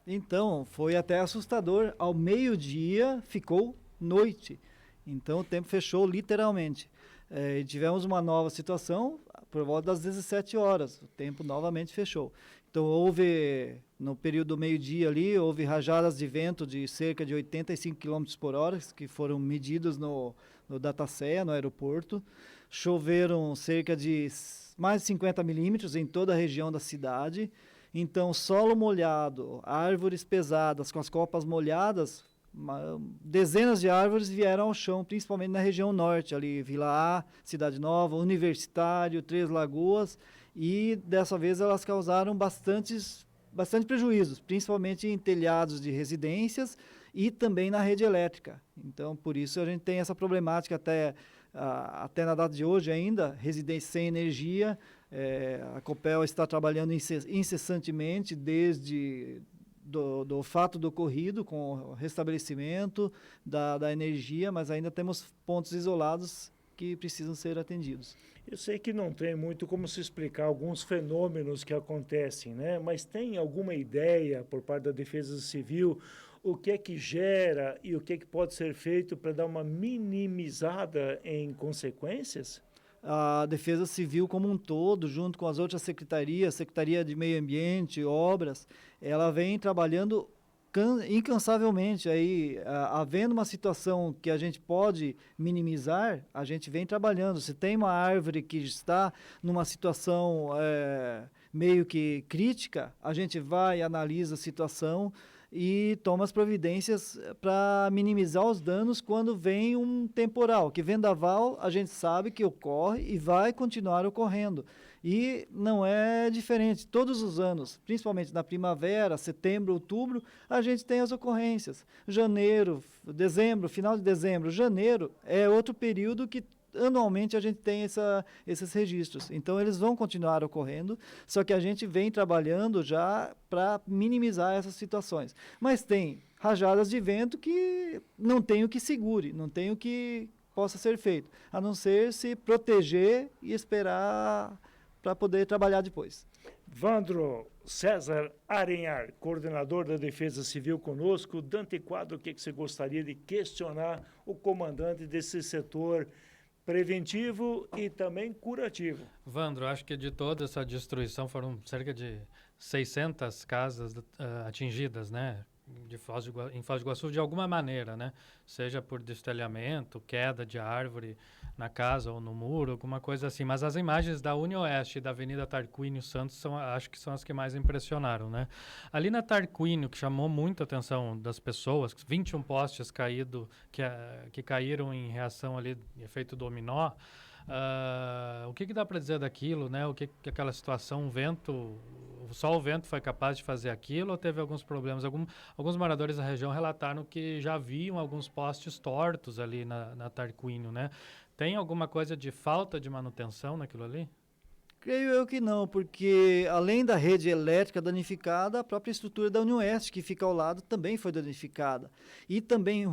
Então, foi até assustador. Ao meio-dia ficou noite. Então, o tempo fechou literalmente. E tivemos uma nova situação por volta das 17 horas. O tempo novamente fechou. Então, no período do meio-dia ali, houve rajadas de vento de cerca de 85 quilômetros por hora, que foram medidos no Datacea, no aeroporto. Choveram cerca de mais de 50 milímetros em toda a região da cidade. Então, solo molhado, árvores pesadas com as copas molhadas, dezenas de árvores vieram ao chão, principalmente na região norte, ali Vila A, Cidade Nova, Universitário, Três Lagoas, e dessa vez elas causaram bastante prejuízos, principalmente em telhados de residências e também na rede elétrica. Então, por isso a gente tem essa problemática até na data de hoje ainda, residência sem energia. A Copel está trabalhando incessantemente desde do fato do ocorrido, com o restabelecimento da energia, mas ainda temos pontos isolados que precisam ser atendidos. Eu sei que não tem muito como se explicar alguns fenômenos que acontecem, né? Mas tem alguma ideia por parte da Defesa Civil o que é que gera e o que é que pode ser feito para dar uma minimizada em consequências? A Defesa Civil como um todo, junto com as outras secretarias, Secretaria de Meio Ambiente, Obras, ela vem trabalhando incansavelmente. Aí, havendo uma situação que a gente pode minimizar, a gente vem trabalhando. Se tem uma árvore que está numa situação meio que crítica, a gente vai, analisa a situação e toma as providências para minimizar os danos quando vem um temporal. Que vendaval a gente sabe que ocorre e vai continuar ocorrendo. E não é diferente. Todos os anos, principalmente na primavera, setembro, outubro, a gente tem as ocorrências. Janeiro, dezembro, final de dezembro, janeiro é outro período que anualmente a gente tem esses registros. Então, eles vão continuar ocorrendo, só que a gente vem trabalhando já para minimizar essas situações. Mas tem rajadas de vento que não tem o que segure, não tem o que possa ser feito, a não ser se proteger e esperar para poder trabalhar depois. Vandro César Arenhar, coordenador da Defesa Civil conosco. Dante Quadro, o que você gostaria de questionar o comandante desse setor preventivo e também curativo? Vandro, acho que de toda essa destruição foram cerca de 600 casas atingidas, né? Em Foz do Iguaçu, de alguma maneira, né? Seja por destelhamento, queda de árvore na casa ou no muro, alguma coisa assim. Mas as imagens da UniOeste e da Avenida Tarquínio Santos acho que são as que mais impressionaram, né? Ali na Tarquínio, que chamou muito a atenção das pessoas, 21 postes caídos, que caíram em reação ali, efeito dominó. O que dá para dizer daquilo, né? O que aquela situação, só o vento foi capaz de fazer aquilo ou teve alguns problemas? Alguns moradores da região relataram que já viam alguns postes tortos ali na Tarquínio, né? Tem alguma coisa de falta de manutenção naquilo ali? Creio eu que não, porque além da rede elétrica danificada, a própria estrutura da UniOeste, que fica ao lado, também foi danificada. E também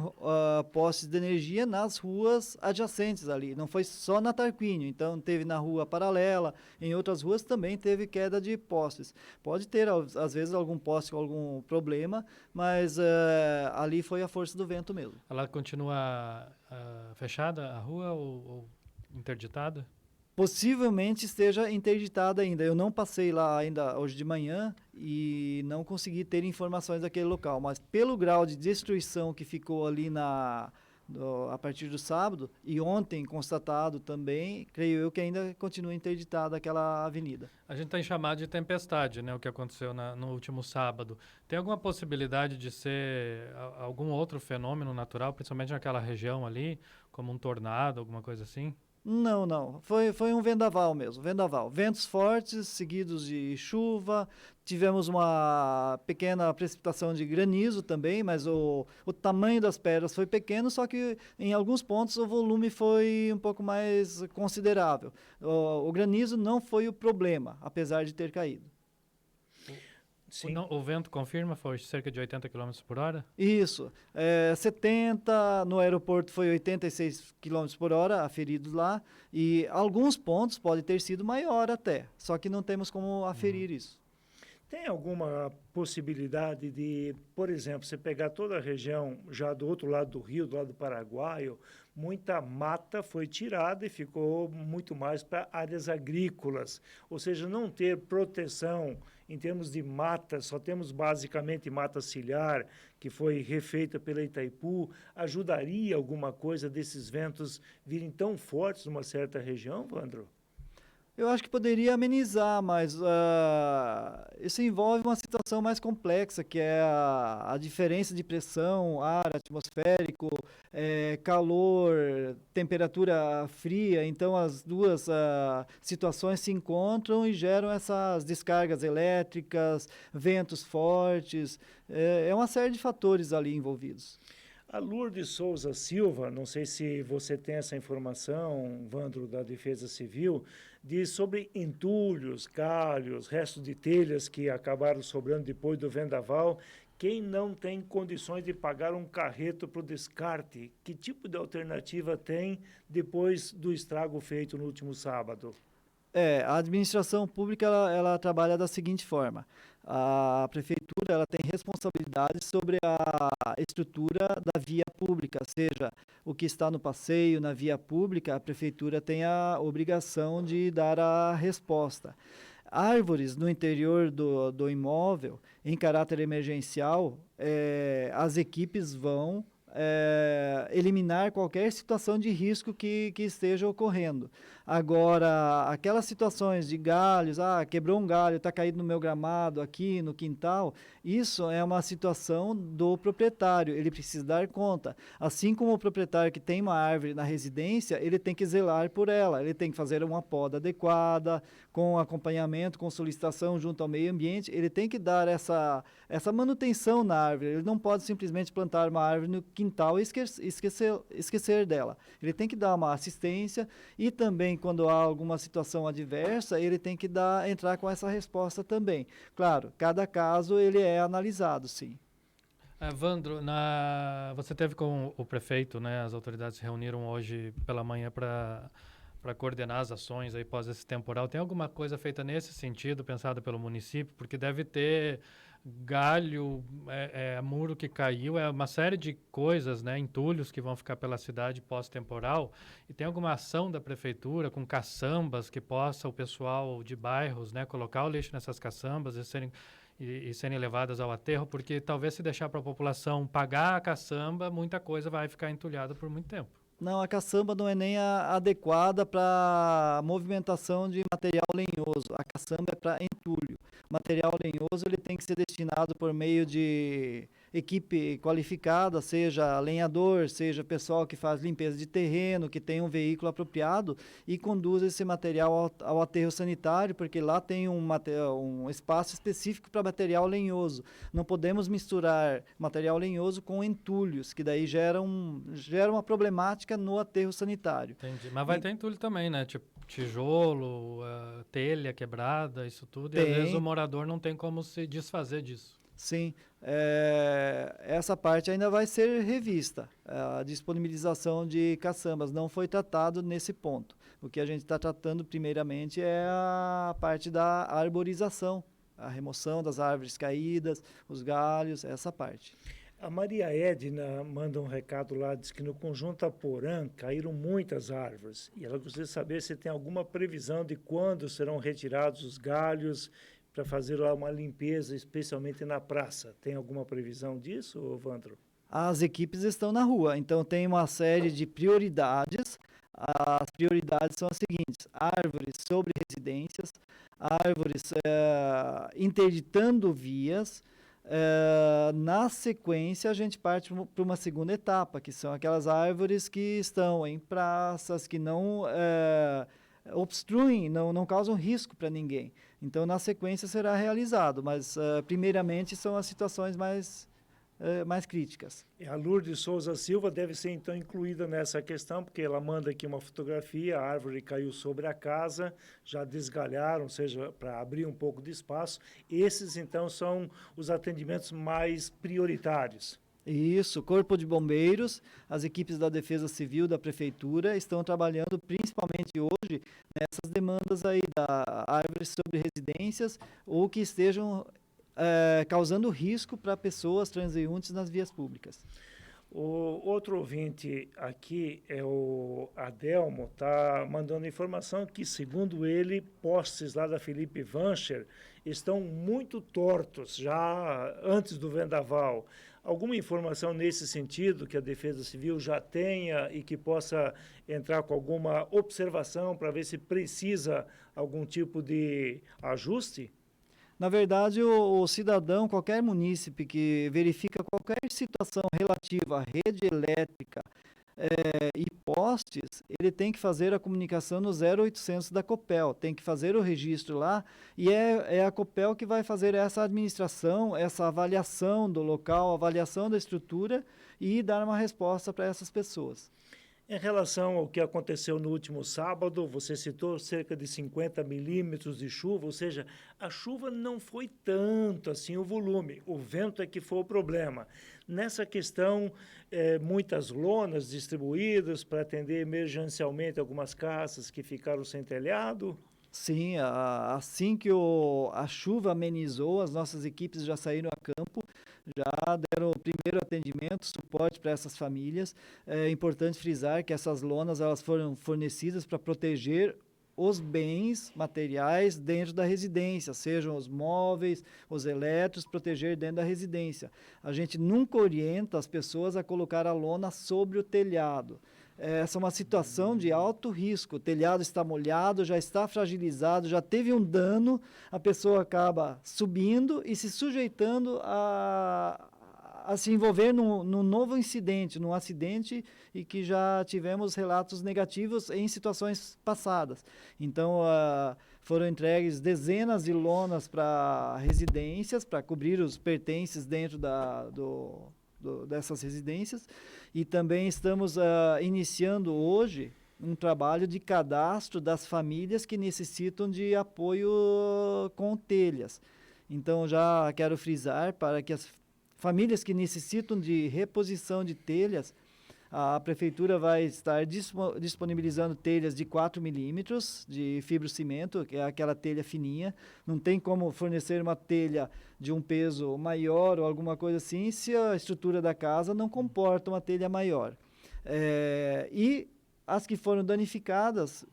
postes de energia nas ruas adjacentes ali, não foi só na Tarquínio, então teve na rua paralela, em outras ruas também teve queda de postes. Pode ter, às vezes, algum poste com algum problema, mas ali foi a força do vento mesmo. Ela continua fechada, a rua, ou interditada? Possivelmente esteja interditada ainda. Eu não passei lá ainda hoje de manhã e não consegui ter informações daquele local, mas pelo grau de destruição que ficou ali a partir do sábado e ontem constatado também, creio eu que ainda continua interditada aquela avenida. A gente tem chamado de tempestade, né, o que aconteceu no último sábado. Tem alguma possibilidade de ser algum outro fenômeno natural, principalmente naquela região ali, como um tornado, alguma coisa assim? Não. Foi um vendaval mesmo, vendaval. Ventos fortes, seguidos de chuva. Tivemos uma pequena precipitação de granizo também, mas o tamanho das pedras foi pequeno, só que em alguns pontos o volume foi um pouco mais considerável. O granizo não foi o problema, apesar de ter caído. Sim. O vento confirma, foi cerca de 80 km por hora? Isso, 70, no aeroporto foi 86 km por hora, aferidos lá, e alguns pontos pode ter sido maior até, só que não temos como aferir isso. Tem alguma possibilidade de, por exemplo, você pegar toda a região já do outro lado do rio, do lado do Paraguai, muita mata foi tirada e ficou muito mais para áreas agrícolas, ou seja, não ter proteção em termos de mata, só temos basicamente mata ciliar, que foi refeita pela Itaipu, ajudaria alguma coisa desses ventos virem tão fortes numa certa região, Vandro? Eu acho que poderia amenizar, mas isso envolve uma situação mais complexa, que é a diferença de pressão, ar atmosférico, calor, temperatura fria. Então, as duas situações se encontram e geram essas descargas elétricas, ventos fortes. É uma série de fatores ali envolvidos. A Lourdes Souza Silva, não sei se você tem essa informação, Vandro, da Defesa Civil, diz sobre entulhos, galhos, restos de telhas que acabaram sobrando depois do vendaval. Quem não tem condições de pagar um carreto para o descarte, que tipo de alternativa tem depois do estrago feito no último sábado? A administração pública ela trabalha da seguinte forma: a prefeitura ela tem responsabilidade sobre a estrutura da via pública, seja o que está no passeio, na via pública, a prefeitura tem a obrigação de dar a resposta. Árvores no interior do imóvel, em caráter emergencial, as equipes vão eliminar qualquer situação de risco que esteja ocorrendo. Agora, aquelas situações de galhos, quebrou um galho, está caído no meu gramado, aqui no quintal, isso é uma situação do proprietário, ele precisa dar conta. Assim como o proprietário que tem uma árvore na residência, ele tem que zelar por ela, ele tem que fazer uma poda adequada, com acompanhamento, com solicitação junto ao meio ambiente, ele tem que dar essa manutenção na árvore, ele não pode simplesmente plantar uma árvore no quintal e esquecer dela. Ele tem que dar uma assistência e também, quando há alguma situação adversa, ele tem que entrar com essa resposta também. Claro, cada caso ele é analisado, sim. Vandro, você teve com o prefeito, né? As autoridades se reuniram hoje pela manhã para coordenar as ações aí pós esse temporal. Tem alguma coisa feita nesse sentido, pensada pelo município? Porque deve ter galho, muro que caiu, uma série de coisas, né, entulhos que vão ficar pela cidade pós-temporal. E tem alguma ação da prefeitura com caçambas que possa o pessoal de bairros, né, colocar o lixo nessas caçambas e serem levadas ao aterro? Porque talvez se deixar para a população pagar a caçamba, muita coisa vai ficar entulhada por muito tempo. Não, a caçamba não é nem adequada para movimentação de material lenhoso. A caçamba é para entulho. O material lenhoso ele tem que ser destinado por meio de equipe qualificada, seja lenhador, seja pessoal que faz limpeza de terreno, que tem um veículo apropriado e conduz esse material ao aterro sanitário, porque lá tem um espaço específico para material lenhoso. Não podemos misturar material lenhoso com entulhos, que daí gera uma problemática no aterro sanitário. Entendi. Mas vai ter entulho também, né? Tipo tijolo, telha quebrada, isso tudo. Tem. E às vezes o morador não tem como se desfazer disso. Sim, essa parte ainda vai ser revista. A disponibilização de caçambas não foi tratado nesse ponto. O que a gente está tratando primeiramente é a parte da arborização, a remoção das árvores caídas, os galhos, essa parte. A Maria Edna manda um recado lá, diz que no Conjunto Aporã caíram muitas árvores. E ela gostaria de saber se tem alguma previsão de quando serão retirados os galhos para fazer lá uma limpeza, especialmente na praça. Tem alguma previsão disso, Vandro? As equipes estão na rua, então tem uma série de prioridades. As prioridades são as seguintes: árvores sobre residências, árvores interditando vias. Na sequência, a gente parte para uma segunda etapa, que são aquelas árvores que estão em praças, que não obstruem, não causam risco para ninguém. Então, na sequência, será realizado, mas, primeiramente, são as situações mais críticas. A Lourdes Souza Silva deve ser, então, incluída nessa questão, porque ela manda aqui uma fotografia, a árvore caiu sobre a casa, já desgalharam, ou seja, para abrir um pouco de espaço. Esses, então, são os atendimentos mais prioritários. Isso, Corpo de Bombeiros, as equipes da Defesa Civil, da Prefeitura, estão trabalhando principalmente hoje nessas demandas aí da árvores sobre residências ou que estejam causando risco para pessoas transeuntes nas vias públicas. O outro ouvinte aqui é o Adelmo, está mandando informação que, segundo ele, postes lá da Felipe Vancher estão muito tortos já antes do vendaval. Alguma informação nesse sentido que a Defesa Civil já tenha e que possa entrar com alguma observação para ver se precisa algum tipo de ajuste? Na verdade, o cidadão, qualquer munícipe que verifica qualquer situação relativa à rede elétrica e postes, ele tem que fazer a comunicação no 0800 da Copel, tem que fazer o registro lá e é a Copel que vai fazer essa administração, essa avaliação do local, avaliação da estrutura e dar uma resposta para essas pessoas. Em relação ao que aconteceu no último sábado, você citou cerca de 50 milímetros de chuva, ou seja, a chuva não foi tanto assim o volume, o vento é que foi o problema. Nessa questão, muitas lonas distribuídas para atender emergencialmente algumas casas que ficaram sem telhado? Sim, assim que a chuva amenizou, as nossas equipes já saíram a campo, já deram o primeiro atendimento, suporte para essas famílias. É importante frisar que essas lonas elas foram fornecidas para proteger os bens materiais dentro da residência, sejam os móveis, os elétricos, proteger dentro da residência. A gente nunca orienta as pessoas a colocar a lona sobre o telhado. Essa é uma situação de alto risco, o telhado está molhado, já está fragilizado, já teve um dano, a pessoa acaba subindo e se sujeitando a se envolver num novo incidente, num acidente e que já tivemos relatos negativos em situações passadas. Então, foram entregues dezenas de lonas para residências, para cobrir os pertences dentro dessas residências, e também estamos iniciando hoje um trabalho de cadastro das famílias que necessitam de apoio com telhas. Então, já quero frisar para que as famílias que necessitam de reposição de telhas, a Prefeitura vai estar disponibilizando telhas de 4 milímetros de fibrocimento, que é aquela telha fininha. Não tem como fornecer uma telha de um peso maior ou alguma coisa assim, se a estrutura da casa não comporta uma telha maior. E as que foram danificadas,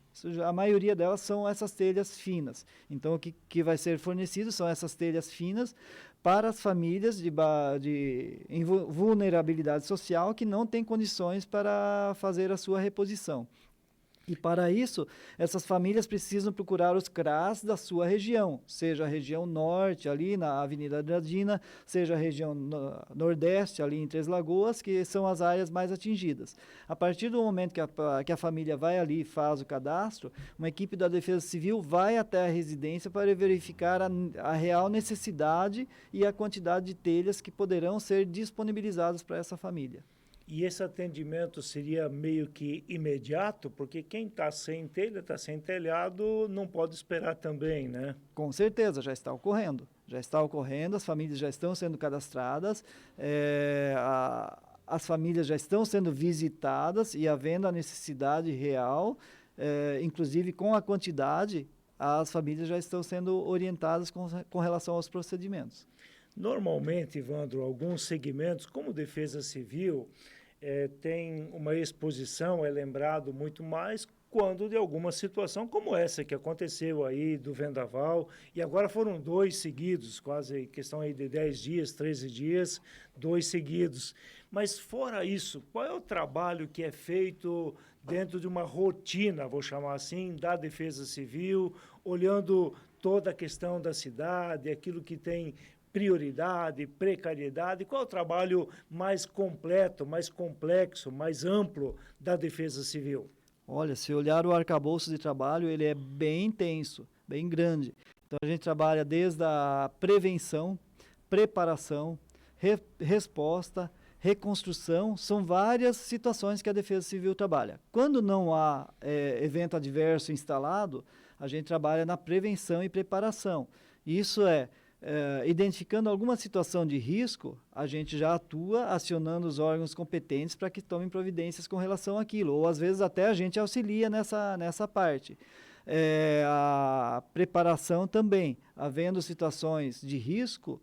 a maioria delas são essas telhas finas. Então, o que vai ser fornecido são essas telhas finas para as famílias em vulnerabilidade social que não têm condições para fazer a sua reposição. E para isso, essas famílias precisam procurar os CRAS da sua região, seja a região norte, ali na Avenida Andradina, seja a região nordeste, ali em Três Lagoas, que são as áreas mais atingidas. A partir do momento que a família vai ali e faz o cadastro, uma equipe da Defesa Civil vai até a residência para verificar a real necessidade e a quantidade de telhas que poderão ser disponibilizadas para essa família. E esse atendimento seria meio que imediato, porque quem está sem telha, está sem telhado, não pode esperar também, né? Com certeza, já está ocorrendo. Já está ocorrendo, as famílias já estão sendo cadastradas, as famílias já estão sendo visitadas e havendo a necessidade real, inclusive com a quantidade, as famílias já estão sendo orientadas com relação aos procedimentos. Normalmente, Evandro, alguns segmentos, como Defesa Civil, tem uma exposição, é lembrado muito mais quando de alguma situação como essa que aconteceu aí do vendaval, e agora foram 2 seguidos, quase questão aí de 10 dias, 13 dias, 2 seguidos. Mas fora isso, qual é o trabalho que é feito dentro de uma rotina, vou chamar assim, da Defesa Civil, olhando toda a questão da cidade, aquilo que tem prioridade, precariedade? Qual é o trabalho mais completo, mais complexo, mais amplo da Defesa Civil? Olha, se olhar o arcabouço de trabalho, ele é bem intenso, bem grande. Então, a gente trabalha desde a prevenção, preparação, resposta, reconstrução, são várias situações que a Defesa Civil trabalha. Quando não há evento adverso instalado, a gente trabalha na prevenção e preparação. Isso identificando alguma situação de risco, a gente já atua acionando os órgãos competentes para que tomem providências com relação àquilo, ou às vezes até a gente auxilia nessa parte. A preparação também, havendo situações de risco,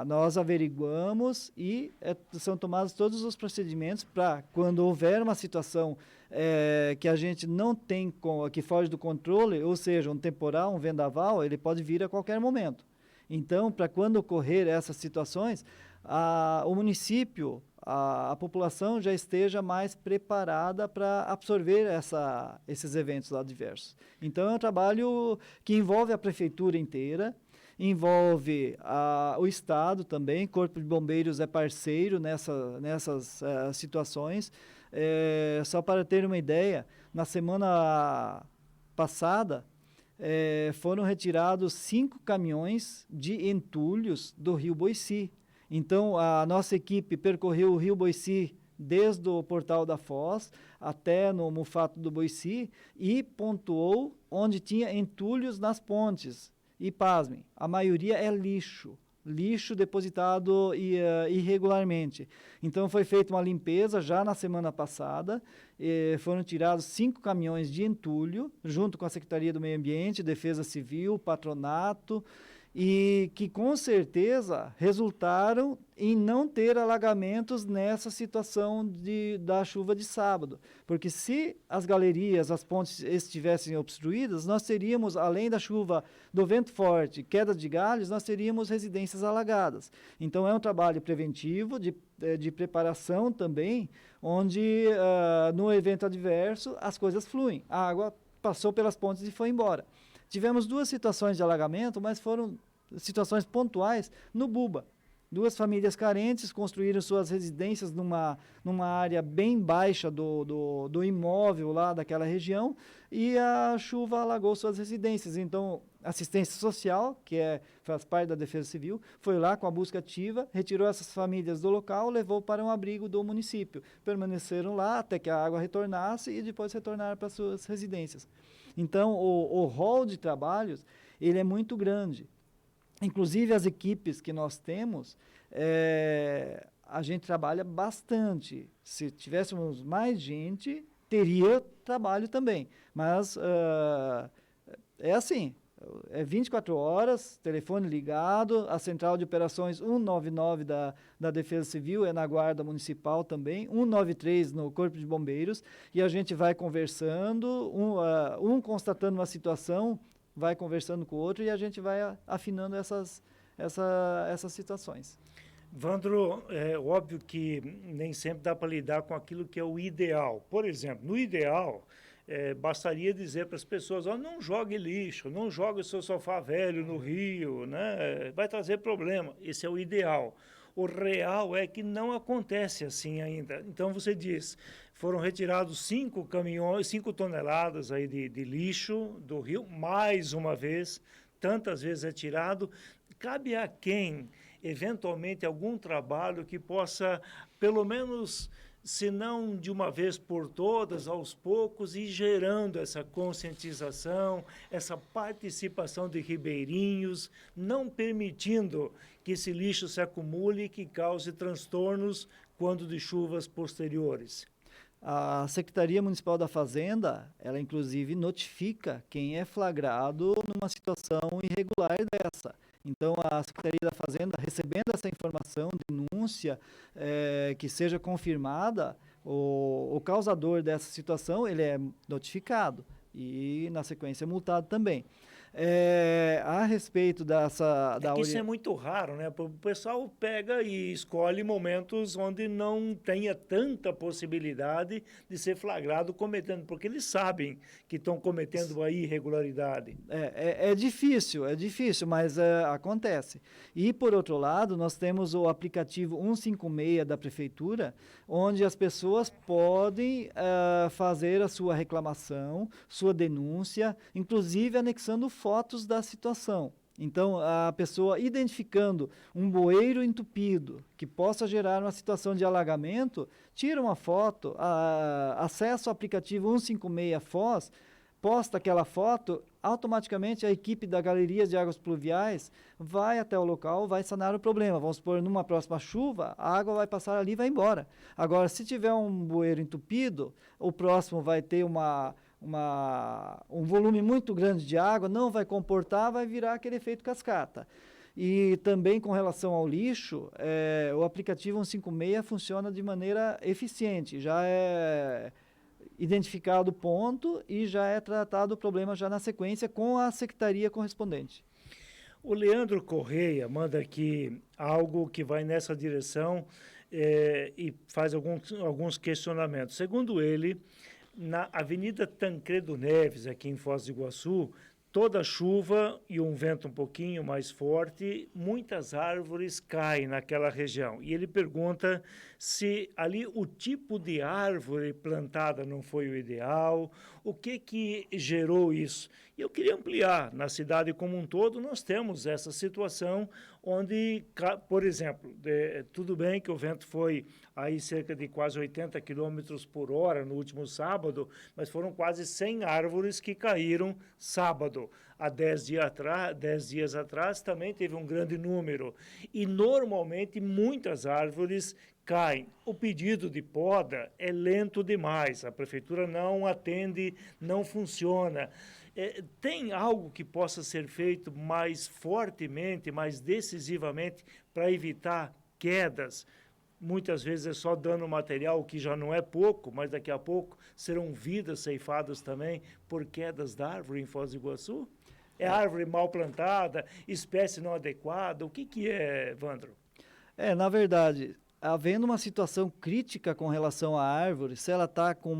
nós averiguamos e são tomados todos os procedimentos para, quando houver uma situação que a gente não tem, que foge do controle, ou seja, um temporal, um vendaval, ele pode vir a qualquer momento. Então, para quando ocorrer essas situações, o município, a população já esteja mais preparada para absorver esses eventos adversos. Então, é um trabalho que envolve a prefeitura inteira, envolve o Estado também, Corpo de Bombeiros é parceiro nessas situações. Só para ter uma ideia, na semana passada, foram retirados 5 caminhões de entulhos do Rio Boici. Então, a nossa equipe percorreu o Rio Boici desde o Portal da Foz até no Mufato do Boici e pontuou onde tinha entulhos nas pontes. E, pasmem, a maioria é lixo depositado irregularmente. Então, foi feita uma limpeza já na semana passada, foram tirados 5 caminhões de entulho, junto com a Secretaria do Meio Ambiente, Defesa Civil, Patronato, e que com certeza resultaram em não ter alagamentos nessa situação da chuva de sábado. Porque se as galerias, as pontes estivessem obstruídas, nós teríamos, além da chuva, do vento forte, queda de galhos, nós teríamos residências alagadas. Então, é um trabalho preventivo, de preparação também, onde, no evento adverso, as coisas fluem. A água passou pelas pontes e foi embora. Tivemos 2 situações de alagamento, mas foram situações pontuais no Buba. 2 famílias carentes construíram suas residências numa área bem baixa do imóvel lá daquela região e a chuva alagou suas residências. Então, assistência social, que faz parte da Defesa Civil, foi lá com a busca ativa, retirou essas famílias do local, levou para um abrigo do município. Permaneceram lá até que a água retornasse e depois retornaram para suas residências. Então, o rol de trabalhos, ele é muito grande. Inclusive, as equipes que nós temos, a gente trabalha bastante. Se tivéssemos mais gente, teria trabalho também. Mas é assim, é 24 horas, telefone ligado, a central de operações 199 da Defesa Civil é na Guarda Municipal também, 193 no Corpo de Bombeiros, e a gente vai conversando, um constatando uma situação, vai conversando com o outro e a gente vai afinando essas situações. Vandro, é óbvio que nem sempre dá para lidar com aquilo que é o ideal. Por exemplo, no ideal, bastaria dizer para as pessoas, não jogue lixo, não jogue o seu sofá velho no rio, né? Vai trazer problema. Esse é o ideal. O real é que não acontece assim ainda. Então, você diz, foram retirados 5 toneladas aí de lixo do rio, mais uma vez, tantas vezes é tirado. Cabe a quem, eventualmente, algum trabalho que possa, pelo menos, se não de uma vez por todas, aos poucos, ir gerando essa conscientização, essa participação de ribeirinhos, não permitindo que esse lixo se acumule e que cause transtornos quando de chuvas posteriores. A Secretaria Municipal da Fazenda, ela inclusive notifica quem é flagrado numa situação irregular dessa. Então, a Secretaria da Fazenda, recebendo essa informação, denúncia, que seja confirmada, o causador dessa situação, ele é notificado e, na sequência, multado também. A respeito dessa... Isso é muito raro, né? O pessoal pega e escolhe momentos onde não tenha tanta possibilidade de ser flagrado cometendo, porque eles sabem que estão cometendo a irregularidade. É difícil, mas acontece. E, por outro lado, nós temos o aplicativo 156 da Prefeitura, onde as pessoas podem fazer a sua reclamação, sua denúncia, inclusive anexando fotos da situação. Então, a pessoa identificando um bueiro entupido que possa gerar uma situação de alagamento, tira uma foto, acessa o aplicativo 156 Foz, posta aquela foto, automaticamente a equipe da Galeria de Águas Pluviais vai até o local, vai sanar o problema. Vamos supor, numa próxima chuva, a água vai passar ali e vai embora. Agora, se tiver um bueiro entupido, o próximo vai ter um volume muito grande de água, não vai comportar, vai virar aquele efeito cascata. E também com relação ao lixo, o aplicativo 156 funciona de maneira eficiente. Já é identificado o ponto e já é tratado o problema já na sequência com a secretaria correspondente. O Leandro Correia manda aqui algo que vai nessa direção e faz alguns questionamentos. Segundo ele, na Avenida Tancredo Neves, aqui em Foz do Iguaçu, toda chuva e um vento um pouquinho mais forte, muitas árvores caem naquela região. E ele pergunta se ali o tipo de árvore plantada não foi o ideal, o que gerou isso. E eu queria ampliar, na cidade como um todo, nós temos essa situação onde, por exemplo, tudo bem que o vento foi aí cerca de quase 80 quilômetros por hora no último sábado, mas foram quase 100 árvores que caíram sábado. Há 10 dias atrás também teve um grande número. E, normalmente, muitas árvores caem. O pedido de poda é lento demais. A prefeitura não atende, não funciona. Tem algo que possa ser feito mais fortemente, mais decisivamente, para evitar quedas? Muitas vezes é só dano material, que já não é pouco, mas daqui a pouco serão vidas ceifadas também por quedas da árvore em Foz do Iguaçu? É árvore mal plantada, espécie não adequada? O que é, Vandro? Na verdade, havendo uma situação crítica com relação à árvore, se ela está com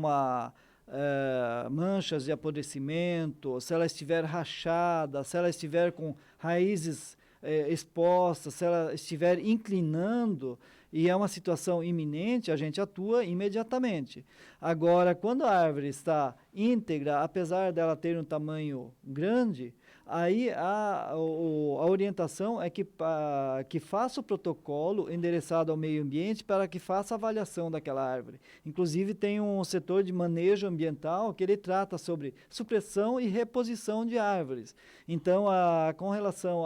manchas de apodrecimento, se ela estiver rachada, se ela estiver com raízes expostas, se ela estiver inclinando e é uma situação iminente, a gente atua imediatamente. Agora, quando a árvore está íntegra, apesar dela ter um tamanho grande, aí a orientação é que faça o protocolo endereçado ao meio ambiente para que faça a avaliação daquela árvore. Inclusive, tem um setor de manejo ambiental que ele trata sobre supressão e reposição de árvores. Então, com relação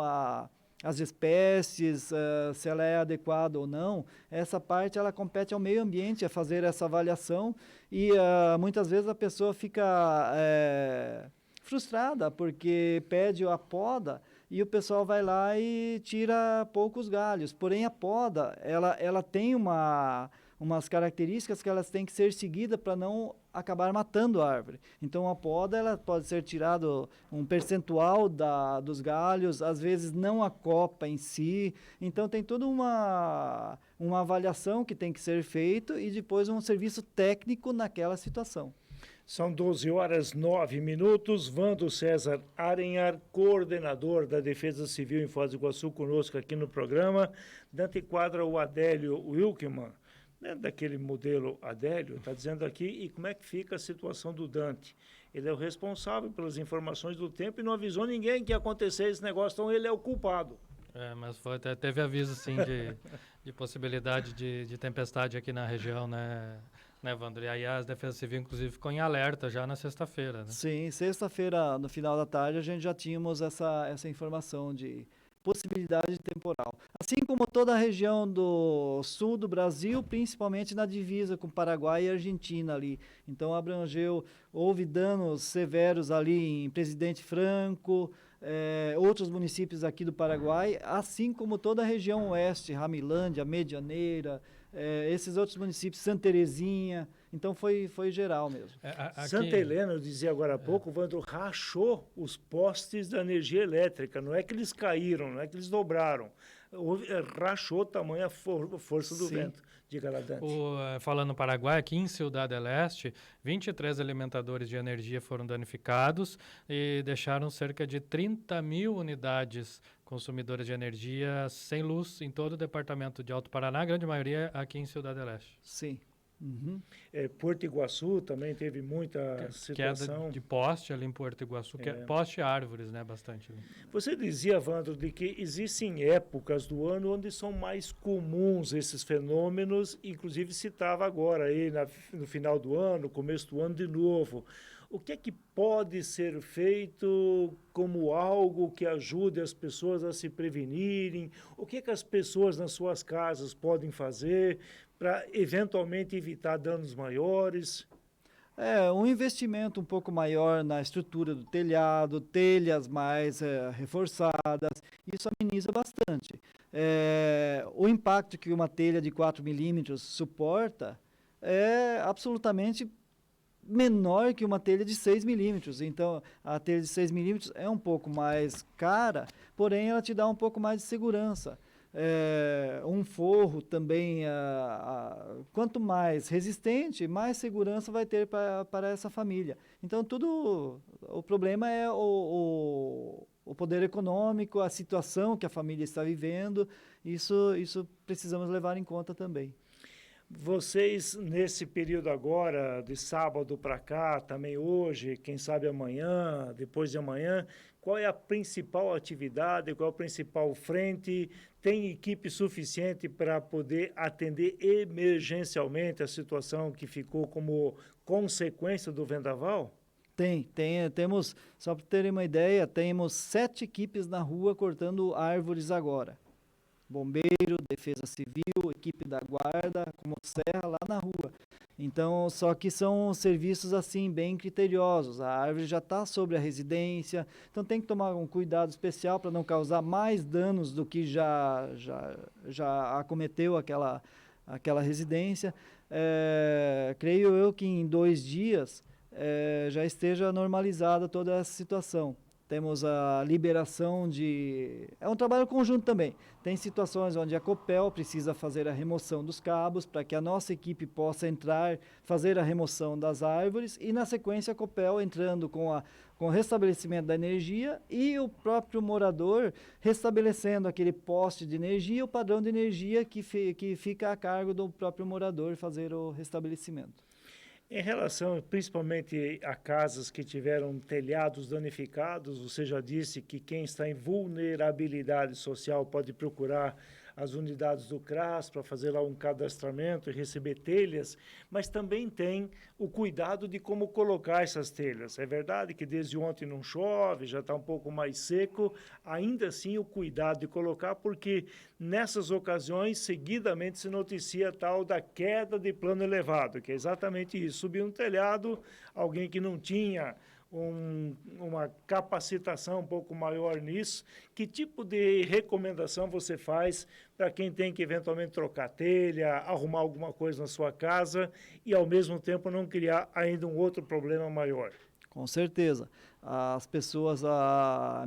às espécies, se ela é adequada ou não, essa parte ela compete ao meio ambiente a fazer essa avaliação e muitas vezes a pessoa fica frustrada porque pede a poda e o pessoal vai lá e tira poucos galhos. Porém, a poda, ela tem umas características que elas têm que ser seguidas para não acabar matando a árvore. Então, a poda ela pode ser tirado um percentual dos galhos, às vezes não a copa em si. Então, tem toda uma avaliação que tem que ser feita e depois um serviço técnico naquela situação. São 12h09. Vando César Arenhar, coordenador da Defesa Civil em Foz do Iguaçu, conosco aqui no programa. Dante Quadra, o Adélio Wilkeman, daquele modelo Adélio, está dizendo aqui, e como é que fica a situação do Dante? Ele é o responsável pelas informações do tempo e não avisou ninguém que ia acontecer esse negócio, então ele é o culpado. Mas teve aviso, sim, de possibilidade de tempestade aqui na região, né, Vandro? E aí a Defesa Civil, inclusive, ficou em alerta já na sexta-feira, né? Sim, sexta-feira, no final da tarde, a gente já tínhamos essa informação de possibilidade de temporal. Assim como toda a região do sul do Brasil, principalmente na divisa com Paraguai e Argentina ali. Então, houve danos severos ali em Presidente Franco, outros municípios aqui do Paraguai, assim como toda a região oeste, Ramilândia, Medianeira, esses outros municípios, Santa Terezinha. Então, foi geral mesmo. Santa Helena, eu dizia agora há pouco, o Vandro rachou os postes da energia elétrica. Não é que eles caíram, não é que eles dobraram. Rachou tamanha força do vento. Diga lá, Dante. Falando no Paraguai, aqui em Ciudad del Este, 23 alimentadores de energia foram danificados e deixaram cerca de 30 mil unidades consumidoras de energia sem luz em todo o departamento de Alto Paraná, a grande maioria aqui em Ciudad del Este. Sim. Uhum. Porto Iguaçu também teve muita situação. Queda de poste ali em Porto Iguaçu, poste e árvores, né, bastante. Você dizia, Vandro, de que existem épocas do ano onde são mais comuns esses fenômenos, inclusive citava agora aí no final do ano, começo do ano de novo. O que é que pode ser feito como algo que ajude as pessoas a se prevenirem? O que é que as pessoas nas suas casas podem fazer para eventualmente evitar danos maiores? Um investimento um pouco maior na estrutura do telhado, telhas mais reforçadas, isso ameniza bastante. O impacto que uma telha de 4 milímetros suporta é absolutamente menor que uma telha de 6 milímetros. Então, a telha de 6 milímetros é um pouco mais cara, porém ela te dá um pouco mais de segurança. Um forro também, quanto mais resistente, mais segurança vai ter para essa família. Então, o problema é o poder econômico, a situação que a família está vivendo, isso precisamos levar em conta também. Vocês, nesse período agora, de sábado para cá, também hoje, quem sabe amanhã, depois de amanhã, qual é a principal atividade, qual é a principal frente? Tem equipe suficiente para poder atender emergencialmente a situação que ficou como consequência do vendaval? Temos, só para terem uma ideia, temos 7 equipes na rua cortando árvores agora. Bombeiro, Defesa Civil, equipe da guarda, como serra lá na rua. Então, só que são serviços assim bem criteriosos. A árvore já está sobre a residência, então tem que tomar um cuidado especial para não causar mais danos do que já acometeu aquela residência. Creio eu que em 2 dias já esteja normalizada toda essa situação. Temos a liberação é um trabalho conjunto também. Tem situações onde a Copel precisa fazer a remoção dos cabos para que a nossa equipe possa entrar, fazer a remoção das árvores e, na sequência, a Copel entrando com o restabelecimento da energia e o próprio morador restabelecendo aquele poste de energia, o padrão de energia que fica a cargo do próprio morador fazer o restabelecimento. Em relação principalmente a casas que tiveram telhados danificados, você já disse que quem está em vulnerabilidade social pode procurar as unidades do CRAS para fazer lá um cadastramento e receber telhas, mas também tem o cuidado de como colocar essas telhas. É verdade que desde ontem não chove, já está um pouco mais seco, ainda assim o cuidado de colocar, porque nessas ocasiões seguidamente se noticia a tal da queda de plano elevado, que é exatamente isso, subir um telhado, alguém que não tinha uma capacitação um pouco maior nisso. Que tipo de recomendação você faz para quem tem que eventualmente trocar telha, arrumar alguma coisa na sua casa e, ao mesmo tempo, não criar ainda um outro problema maior? Com certeza. As pessoas,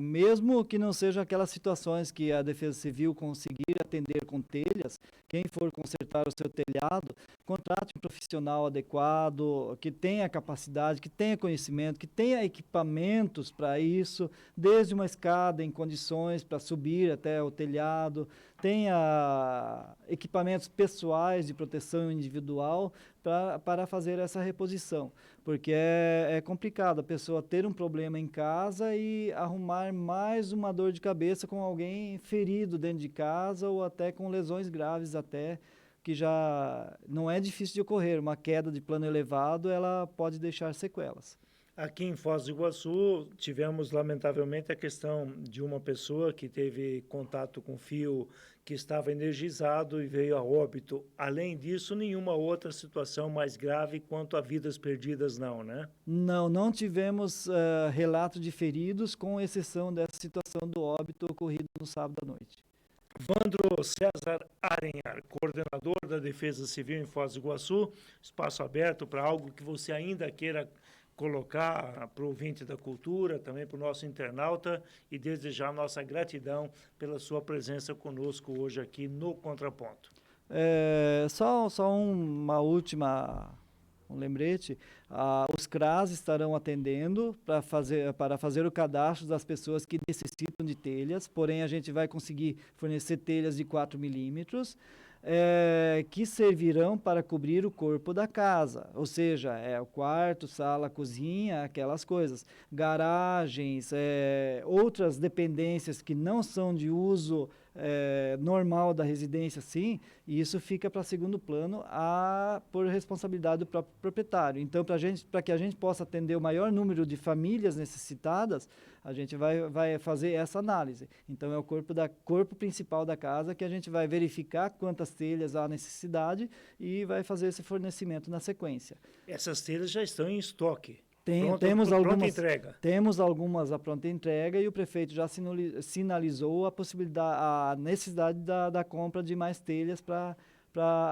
mesmo que não sejam aquelas situações que a Defesa Civil conseguir atender com telhas, quem for consertar o seu telhado, contrate um profissional adequado, que tenha capacidade, que tenha conhecimento, que tenha equipamentos para isso, desde uma escada em condições para subir até o telhado, tenha equipamentos pessoais de proteção individual para fazer essa reposição, porque é complicado a pessoa ter um problema em casa e arrumar mais uma dor de cabeça com alguém ferido dentro de casa ou até com lesões graves até, que já não é difícil de ocorrer. Uma queda de plano elevado, ela pode deixar sequelas. Aqui em Foz do Iguaçu, tivemos, lamentavelmente, a questão de uma pessoa que teve contato com fio que estava energizado e veio a óbito. Além disso, nenhuma outra situação mais grave quanto a vidas perdidas, não, né? Não tivemos relato de feridos, com exceção dessa situação do óbito ocorrido no sábado à noite. Vandro César Arenhar, coordenador da Defesa Civil em Foz do Iguaçu, espaço aberto para algo que você ainda queira colocar para o ouvinte da cultura, também para o nosso internauta, e desde já nossa gratidão pela sua presença conosco hoje aqui no Contraponto. Só uma última, um lembrete, os CRAS estarão atendendo para fazer o cadastro das pessoas que necessitam de telhas, porém a gente vai conseguir fornecer telhas de 4 milímetros, que servirão para cobrir o corpo da casa, ou seja, o quarto, sala, cozinha, aquelas coisas, garagens, outras dependências que não são de uso normal da residência, sim, e isso fica para segundo plano por responsabilidade do próprio proprietário. Então, para que a gente possa atender o maior número de famílias necessitadas, a gente vai fazer essa análise. Então, é o corpo principal da casa que a gente vai verificar quantas telhas há necessidade e vai fazer esse fornecimento na sequência. Essas telhas já estão em estoque. Pronta entrega. Temos algumas à pronta entrega e o prefeito já sinalizou a necessidade da compra de mais telhas para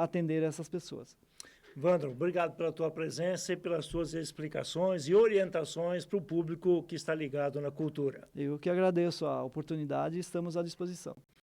atender essas pessoas. Vandro, obrigado pela tua presença e pelas suas explicações e orientações para o público que está ligado na cultura. Eu que agradeço a oportunidade e estamos à disposição.